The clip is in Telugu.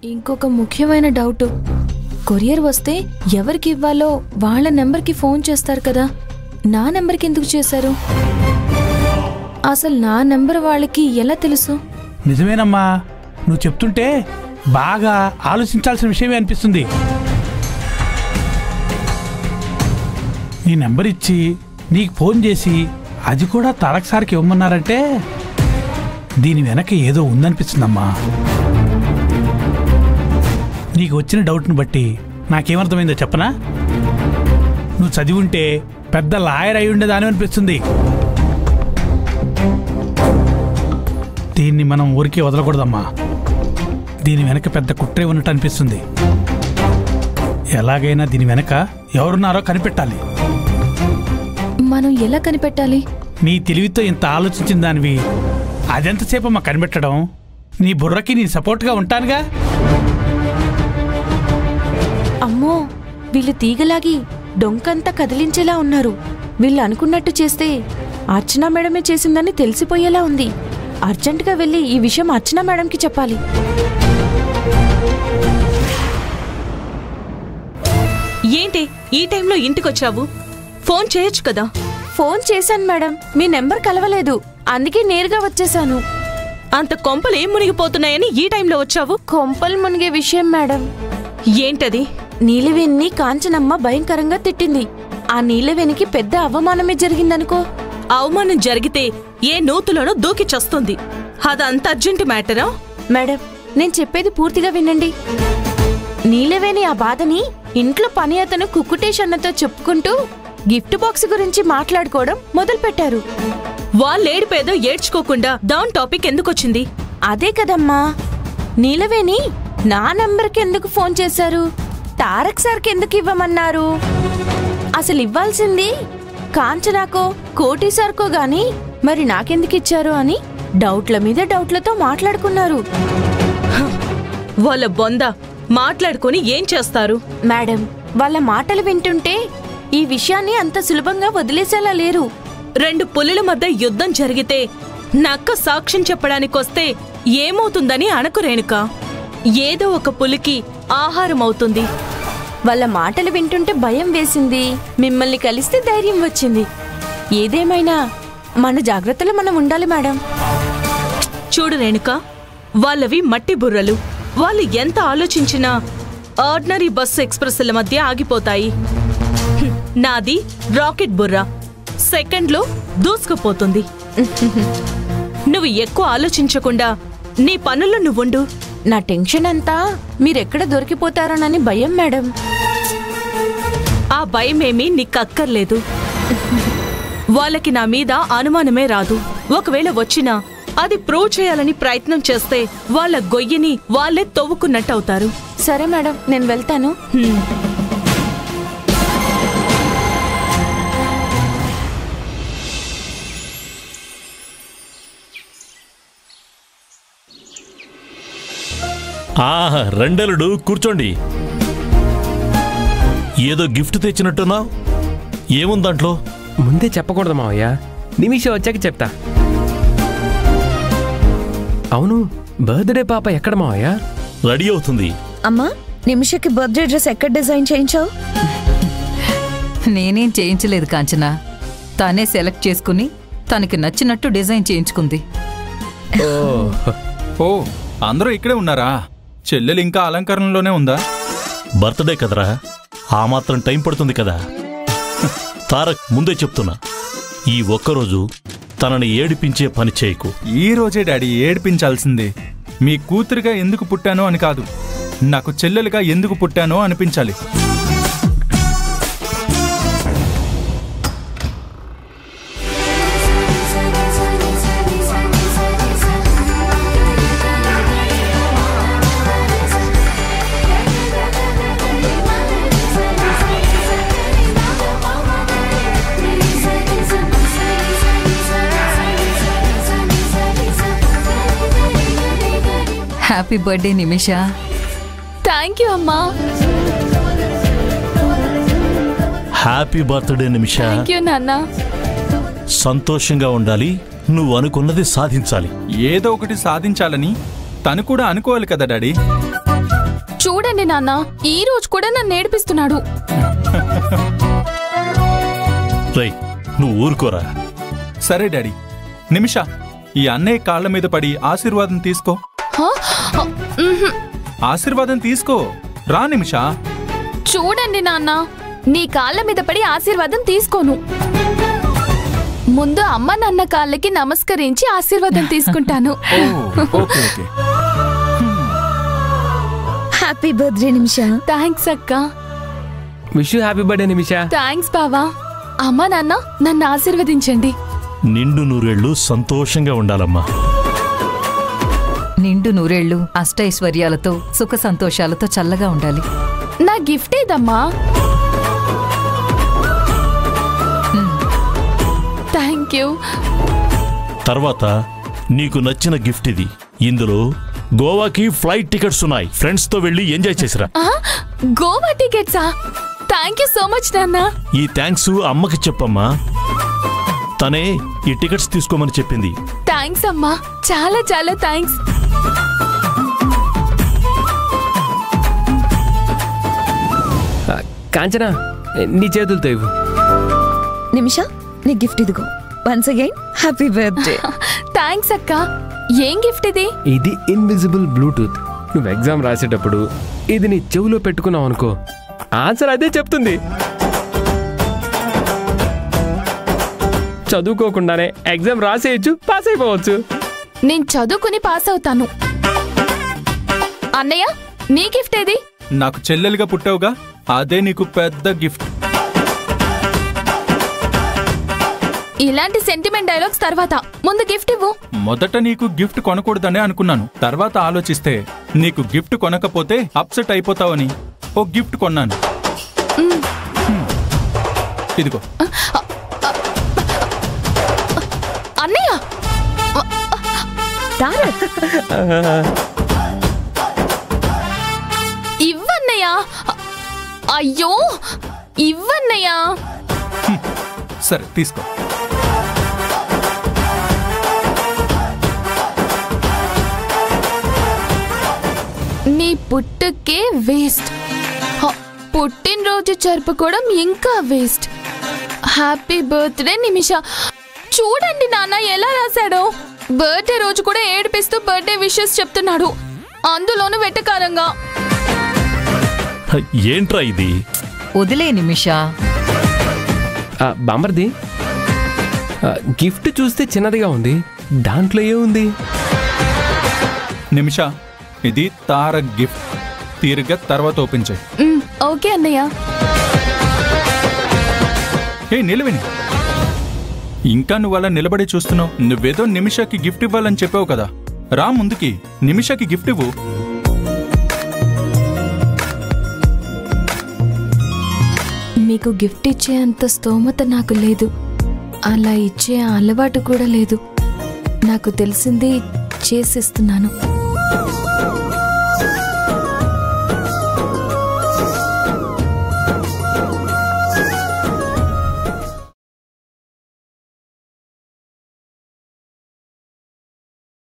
ఇంకొక ముఖ్యమైన డౌట్, కొరియర్ వస్తే ఎవరికి ఇవ్వాలో వాళ్ళ నెంబర్కి ఫోన్ చేస్తారు కదా, నా నెంబర్కి ఎందుకు చేశారు? అసలు నా నెంబర్ వాళ్ళకి ఎలా తెలుసు? నిజమేనమ్మా, నువ్వు చెప్తుంటే బాగా ఆలోచించాల్సిన విషయమే అనిపిస్తుంది. నీ నెంబర్ ఇచ్చి నీకు ఫోన్ చేసి అది కూడా తారక్ సార్కి ఇవ్వమన్నారంటే దీని వెనక ఏదో ఉందనిపిస్తుందమ్మా. నీకు వచ్చిన డౌట్ని బట్టి నాకేమర్థమైందో చెప్పనా? నువ్వు చదివి ఉంటే పెద్ద లాయర్ అయి ఉండేదాని అనిపిస్తుంది. దీన్ని మనం ఊరికే వదలకూడదమ్మా. దీని వెనక పెద్ద కుట్రే ఉన్నట్టు అనిపిస్తుంది. ఎలాగైనా దీని వెనక ఎవరున్నారో కనిపెట్టాలి. మనం ఎలా కనిపెట్టాలి? నీ తెలివితో ఇంత ఆలోచించిన దానివి అదెంతసేపమ్మా కనిపెట్టడం? నీ బుర్రకి నీ సపోర్ట్గా ఉంటానుగా. అమ్మో, వీళ్ళు తీగలాగి డొంకంతా కదిలించేలా ఉన్నారు. వీళ్ళు అనుకున్నట్టు చేస్తే అర్చనా మేడమే చేసిందని తెలిసిపోయేలా ఉంది. అర్జెంటుగా వెళ్ళి ఈ విషయం అర్చనా మేడంకి చెప్పాలి. ఏంటి ఈ టైంలో ఇంటికొచ్చావు? ఫోన్ చేయొచ్చు కదా. ఫోన్ చేశాను మేడం, మీ నెంబర్ కలవలేదు, అందుకే నేరుగా వచ్చేసాను. అంత కొంపలు ఏం మునిగిపోతున్నాయని ఈ టైంలో వచ్చావు? కొంపలు మునిగే విషయం మేడం. ఏంటది? నీలవేణిని కాంచనమ్మ భయంకరంగా తిట్టింది. ఆ నీలవేణికి పెద్ద అవమానమే జరిగిందనుకో. అవమానం జరిగితే ఏ నూతులోనో దూకి చస్తుంది. అదంత అర్జెంట్ మ్యాటరా? మేడం, నేను చెప్పేది పూర్తిగా వినండి. నీలవేణి ఆ బాధని ఇంట్లో పని అతను కుక్కుటేష్ అన్నతో చెప్పుకుంటూ గిఫ్ట్ బాక్స్ గురించి మాట్లాడుకోవడం మొదలుపెట్టారు. వాళ్ళేడిపేదో ఏడ్చుకోకుండా దాని టాపిక్ ఎందుకొచ్చింది? అదే కదమ్మా, నీలవేణి నా నంబర్కి ఎందుకు ఫోన్ చేశారు, తారక్ సార్కి ఎందుకు ఇవ్వమన్నారు, అసలు ఇవ్వాల్సింది కాంచనాకో కోటి సార్కో గాని మరి నాకెందుకు ఇచ్చారు అని డౌట్ల మీద డౌట్లతో మాట్లాడుకున్నారు. వాళ్ళ బొంద మాట్లాడుకుని ఏం చేస్తారు? మేడం, వాళ్ళ మాటలు వింటుంటే ఈ విషయాన్ని అంత సులభంగా వదిలేసేలా లేరు. రెండు పులుల మధ్య యుద్ధం జరిగితే నక్క సాక్ష్యం చెప్పడానికొస్తే ఏమవుతుందని అనకు రేణుక. ఏదో ఒక పులికి ఆహారం అవుతుంది. వాళ్ళ మాటలు వింటుంటే భయం వేసింది, మిమ్మల్ని కలిస్తే ధైర్యం వచ్చింది. ఏదేమైనా మన జాగ్రత్తలో మనం ఉండాలి మేడం. చూడు రేణుక, వాళ్ళవి మట్టి బుర్రలు. వాళ్ళు ఎంత ఆలోచించినా ఆర్డినరీ బస్సు ఎక్స్ప్రెస్ల మధ్య ఆగిపోతాయి. నాది రాకెట్ బుర్ర, సెకండ్లో దూసుకుపోతుంది. నువ్వు ఎక్కువ ఆలోచించకుండా నీ పనుల్లో నువ్వుండు. నా టెన్షన్ అంతా మీరెక్కడ దొరికిపోతారోనని భయం మేడం. ఆ భయమేమీ నీకక్కర్లేదు. వాళ్ళకి నా మీద అనుమానమే రాదు. ఒకవేళ వచ్చినా అది ప్రూవ్ చేయాలని ప్రయత్నం చేస్తే వాళ్ళ గొయ్యిని వాళ్ళే తవ్వుకున్నట్టు అవుతారు. సరే మేడం, నేను వెళ్తాను. రెండెలుడు కూర్చోండి. ఏదో గిఫ్ట్ తెచ్చినట్టున్నావు, ఏముంది దాంట్లో? ముందే చెప్పకూడదు మావయ్య, నిమిషం వచ్చాక చెప్తా. అవును, బర్త్డే పాప ఎక్కడ మావయ్య? రెడీ అవుతుంది. అమ్మా, నిమిషకి బర్త్డే డ్రెస్ ఎక్కడ డిజైన్ చేయించావు? నేనేం చేయించలేదు కాంచనా, తనే సెలెక్ట్ చేసుకుని తనకి నచ్చినట్టు డిజైన్ చేయించుకుంది. ఓ, అందరూ ఇక్కడే ఉన్నారా? చెల్లెలు ఇంకా అలంకరణలోనే ఉందా? బర్త్డే కదరా, ఆ మాత్రం టైం పడుతుంది కదా. తారక్, ముందే చెప్తున్నా, ఈ ఒక్కరోజు తనని ఏడిపించే పని చేయకు. ఈ రోజే డాడీ ఏడిపించాల్సిందే. మీ కూతురుగా ఎందుకు పుట్టానో అని కాదు, నాకు చెల్లెలుగా ఎందుకు పుట్టానో అనిపించాలి. Happy birthday Nimisha. Thank you అమ్మా. Happy birthday Nimisha. Thank you నాన్న. సంతోషంగా ఉండాలి, నువ్వు అనుకున్నది సాధించాలి. ఏదో ఒకటి సాధించాలని తను కూడా అనుకోవాలి కదా డాడీ. చూడండి నాన్న, ఈ రోజు కూడా నన్ను ఏడిపిస్తున్నాడు. రై నువ్వు ఊరుకోరా. సరే డాడీ. నిమిష, ఈ అన్నయ్య కాళ్ళ మీద పడి ఆశీర్వాదం తీసుకో. ఆశీర్వాదం తీసుకో. రా నిమిష. చూడండి నాన్న, నీ కాళ్ళ మీద పడి ఆశీర్వాదం తీసుకోను. ముందు అమ్మ నాన్న కాళ్ళకి నమస్కరించి ఆశీర్వాదం తీసుకుంటాను. హ్యాపీ బర్త్డే నిమిష. థ్యాంక్స్ అక్క. Wish you happy birthday Nimisha. Thanks బావా. అమ్మ నాన్న నన్ను ఆశీర్వదించండి. నిండు నూరేళ్లు సంతోషంగా ఉండాలమ్మా. నిండు నూరేళ్లు అష్టైశ్వర్యాలతో సుఖ సంతోషాలతో చల్లగా ఉండాలి. నా గిఫ్ట్ ఏదమ్మా? Thank you. తర్వాత నీకు నచ్చిన గిఫ్ట్ ఇది. ఇందులో గోవాకి ఫ్లైట్ టికెట్స్ ఉన్నాయి. ఫ్రెండ్స్ తో వెళ్ళి ఎంజాయ్ చేసిరా. గోవా టికెట్సా? థ్యాంక్ యూ సో మచ్ నాన్న. ఈ థ్యాంక్స్ అమ్మకి చెప్పమ్మా. తనే ఈ టికెట్స్ తీసుకోమని చెప్పింది. థ్యాంక్స్ అమ్మా, చాలా చాలా థ్యాంక్స్. కాంచనా, నీ చేతులతో ఇవ్వు. నిమిష, నీ గిఫ్ట్ ఇదిగో. Once again happy birthday. Thanks అక్క. ఏం గిఫ్ట్ ఇది? ఇది ఇన్విజిబుల్ బ్లూటూత్. నువ్వు ఎగ్జామ్ రాసేటప్పుడు ఇది నీ చెవులో పెట్టుకున్నావు అనుకో, ఆన్సర్ అదే చెప్తుంది. చదువుకోకుండానే ఎగ్జామ్ రాసేయచ్చు, పాస్ అయిపోవచ్చు. నేను చదువుకుని పాస్ అవుతాను. అన్నయ్య, నీ గిఫ్ట్ ఏది? నాకు చెల్లెలుగా పుట్టావుగా, అదే నీకు పెద్ద గిఫ్ట్. ఇలాంటి సెంటిమెంట్ డైలాగ్స్ తర్వాత ముందు గిఫ్ట్ ఇవ్వు. మొదట నీకు గిఫ్ట్ కొనకూడదనే అనుకున్నాను. తర్వాత ఆలోచిస్తే నీకు గిఫ్ట్ కొనకపోతే అప్సెట్ అయిపోతావని ఓ గిఫ్ట్ కొన్నాను. ఇదిగో. అన్నయ్య, ఇవ్వన్నయ్యా. అయ్యో, ఇవ్వన్నయ్యా. సరే తీసుకో. నీ పుట్టుకే వేస్ట్. పుట్టినరోజు జరుపుకోవడం ఇంకా వేస్ట్. హ్యాపీ బర్త్డే నిమిష. చూడండి నాన్న ఎలా రాశాడో. బర్త్డే రోజు కూడా ఏడిపిస్తూ బర్త్డే విషెస్ చెప్తున్నాడు, అందులోనూ వెటకారంగా. ఏంట్రా ఇది? వదిలే నిమిషా. బామర్ది, గిఫ్ట్ చూస్తే చిన్నదిగా ఉంది, దాంట్లో ఏముంది? నిమిష, ఇది తారక్ గిఫ్ట్. తీరుగా తర్వాత ఓపెన్ చేయి. ఓకే అన్నయ్య. నిలవిని, ఇంకా నువ్వు అలా నిలబడి చూస్తున్నావు. నువ్వేదో నిమిషకి గిఫ్ట్ ఇవ్వాలని చెప్పావు కదా, రా ముందుకి, నిమిషకి గిఫ్ట్ ఇవ్వు. మీకు గిఫ్ట్ ఇచ్చే అంత స్తోమత నాకు లేదు, అలా ఇచ్చే అలవాటు కూడా లేదు. నాకు తెలిసింది చేసిస్తున్నాను.